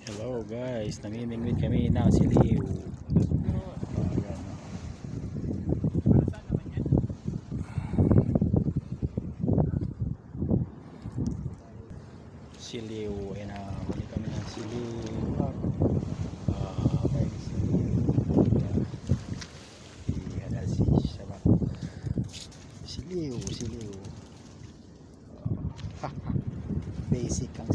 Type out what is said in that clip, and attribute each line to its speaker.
Speaker 1: Hello guys, namimingwit kami ng siliw. Ayan. Siliw, ayan na, muli kami ng siliw. May siliw. Ayan na si Shabak. Siliw. Basic ang